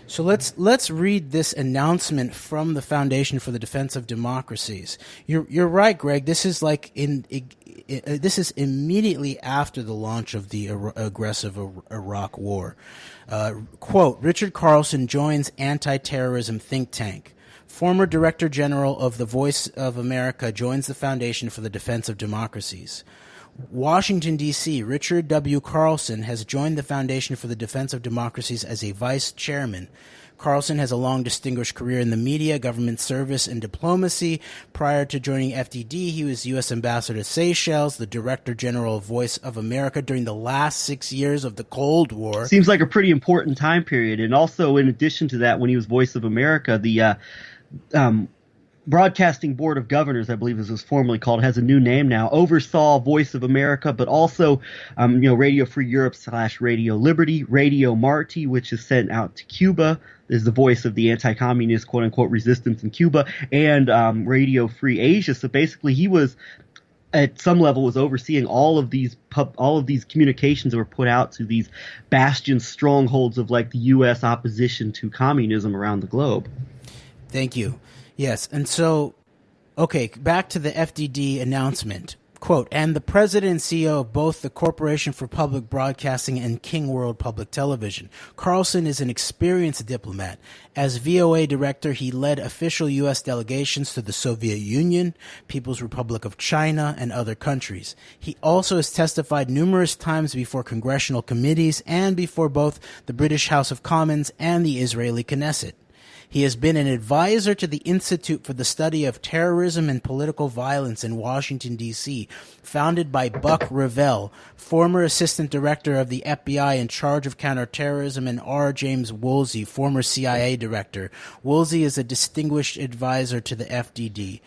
So let's read this announcement from the Foundation for the Defense of Democracies. You're right, Greg. This is this is immediately after the launch of the aggressive Iraq War. Quote: Richard Carlson joins anti-terrorism think tank. Former Director General of the Voice of America joins the Foundation for the Defense of Democracies. Washington, D.C., Richard W. Carlson has joined the Foundation for the Defense of Democracies as a vice chairman. Carlson has a long distinguished career in the media, government service, and diplomacy. Prior to joining FDD, he was U.S. Ambassador to Seychelles, the Director General of Voice of America during the last 6 years of the Cold War. Seems like a pretty important time period. And also, in addition to that, when he was Voice of America, the Broadcasting Board of Governors, I believe as it was formerly called, has a new name now, oversaw Voice of America, but also, Radio Free Europe / Radio Liberty, Radio Marti, which is sent out to Cuba, is the voice of the anti-communist, quote-unquote, resistance in Cuba, and Radio Free Asia. So basically, he was, at some level, was overseeing all of these communications that were put out to these bastion strongholds of like the U.S. opposition to communism around the globe. Thank you. Yes, and so, okay, back to the FDD announcement. Quote, and the president and CEO of both the Corporation for Public Broadcasting and King World Public Television. Carlson is an experienced diplomat. As VOA director, he led official U.S. delegations to the Soviet Union, People's Republic of China, and other countries. He also has testified numerous times before congressional committees and before both the British House of Commons and the Israeli Knesset. He has been an advisor to the Institute for the Study of Terrorism and Political Violence in Washington, D.C., founded by Buck Revell, former assistant director of the FBI in charge of counterterrorism, and R. James Woolsey, former CIA director. Woolsey is a distinguished advisor to the FDD.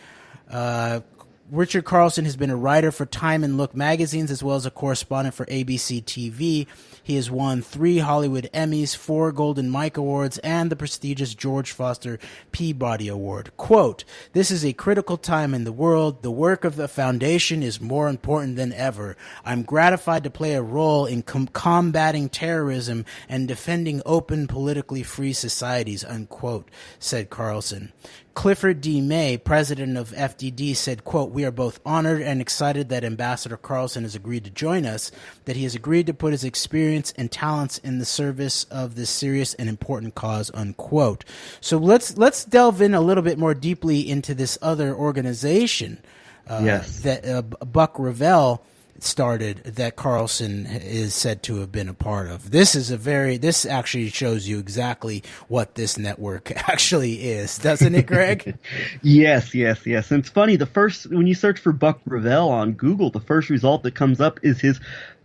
Richard Carlson has been a writer for Time and Look magazines, as well as a correspondent for ABC TV. He has won 3 Hollywood Emmys, 4 Golden Mike Awards, and the prestigious George Foster Peabody Award. Quote, "This is a critical time in the world. The work of the foundation is more important than ever. I'm gratified to play a role in combating terrorism and defending open, politically free societies," unquote, said Carlson. Clifford D. May, president of FDD, said, quote, "We are both honored and excited that Ambassador Carlson has agreed to join us, that he has agreed to put his experience and talents in the service of this serious and important cause," unquote. So let's delve in a little bit more deeply into this other organization that Buck Revell started, that Carlson is said to have been a part of. This actually shows you exactly what this network actually is, doesn't it, Greg? Yes. And it's funny, when you search for Buck Revell on Google, the first result that comes up is his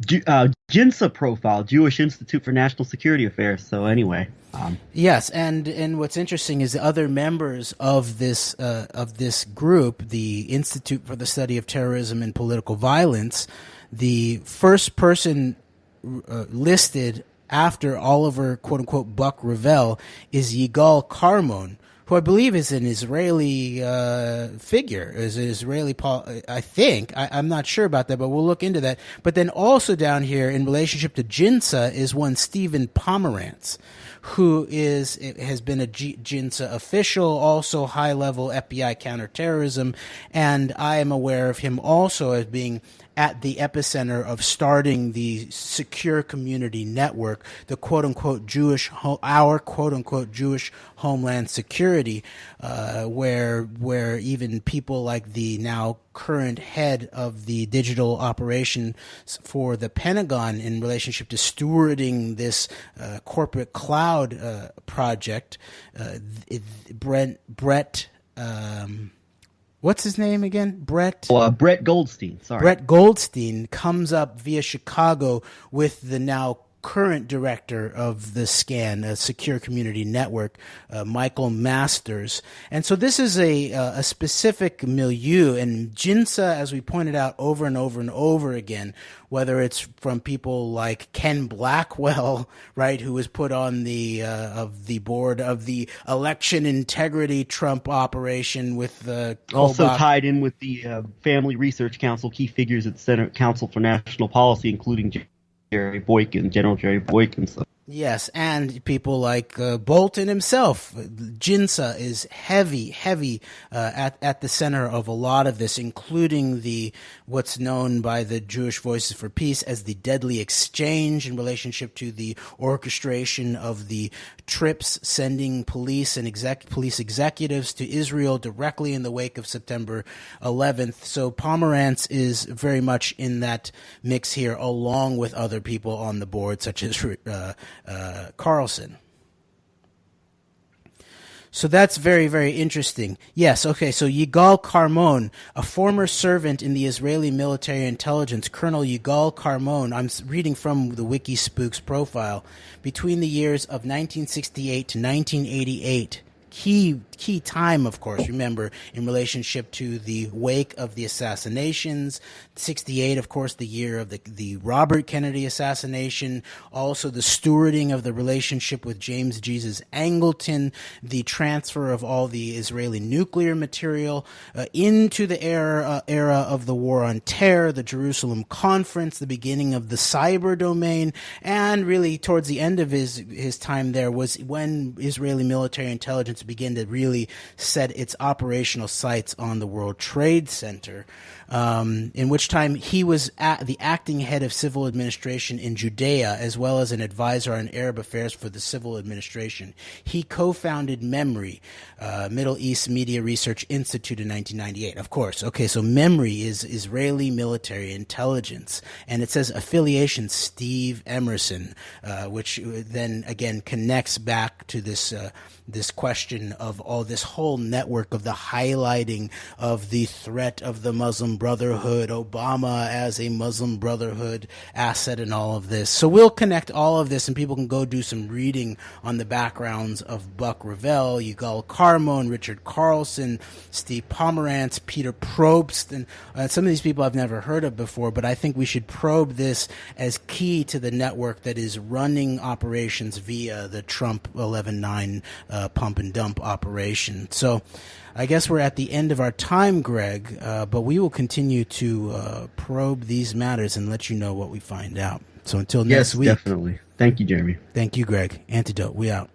JINSA profile, Jewish Institute for National Security Affairs. So anyway. Yes, and what's interesting is the other members of this group, the Institute for the Study of Terrorism and Political Violence, the first person listed after Oliver, quote unquote, Buck Revell is Yigal Carmon, who I believe is an Israeli figure, is an Israeli, I think. I'm not sure about that, but we'll look into that. But then also down here in relationship to JINSA is one Stephen Pomerantz, who has been a JINSA official, also high-level FBI counterterrorism, and I am aware of him also as being at the epicenter of starting the Secure Community Network, the quote-unquote our quote-unquote Jewish Homeland Security, where even people like the now current head of the digital operations for the Pentagon in relationship to stewarding this corporate cloud project, Brett what's his name again? Brett Goldstein. Sorry. Brett Goldstein comes up via Chicago with the now current director of the SCAN, a Secure Community Network, Michael Masters. And so this is a specific milieu, and JINSA, as we pointed out over and over and over again, whether it's from people like Ken Blackwell, right, who was put on the board of the election integrity Trump operation with the also tied in with the Family Research Council, key figures at the Senate Council for National Policy, including General Jerry Boykin. So. Yes, and people like Bolton himself. JINSA is heavy at the center of a lot of this, including what's known by the Jewish Voices for Peace as the deadly exchange in relationship to the orchestration of the trips sending police and police executives to Israel directly in the wake of September 11th. So Pomerantz is very much in that mix here, along with other people on the board, such as Carlson. So that's very, very interesting. Yes, okay, so Yigal Carmon, a former servant in the Israeli military intelligence, Colonel Yigal Carmon, I'm reading from the WikiSpooks profile, between the years of 1968 to 1988, key time, of course, remember, in relationship to the wake of the assassinations. 68, of course, the year of the Robert Kennedy assassination, also the stewarding of the relationship with James Jesus Angleton, the transfer of all the Israeli nuclear material into the era of the War on Terror, the Jerusalem Conference, the beginning of the cyber domain, and really towards the end of his time there was when Israeli military intelligence began to really set its operational sights on the World Trade Center, in which time he was the acting head of civil administration in Judea, as well as an advisor on Arab affairs for the civil administration. He co-founded MEMRI, Middle East Media Research Institute, in 1998. Of course. Okay, so MEMRI is Israeli military intelligence, and it says affiliation Steve Emerson, which then again connects back to this question question of all this whole network of the highlighting of the threat of the Muslim Brotherhood, Obama as a Muslim Brotherhood asset and all of this. So we'll connect all of this, and people can go do some reading on the backgrounds of Buck Revell, Yigal Carmon, Richard Carlson, Steve Pomerantz, Peter Probst, and some of these people I've never heard of before, but I think we should probe this as key to the network that is running operations via the Trump 11-9 pump and dump operation. So I guess we're at the end of our time, Greg, but we will continue to probe these matters and let you know what we find out. So until next week. Yes, definitely. Thank you, Jeremy. Thank you, Greg. Antidote. We out.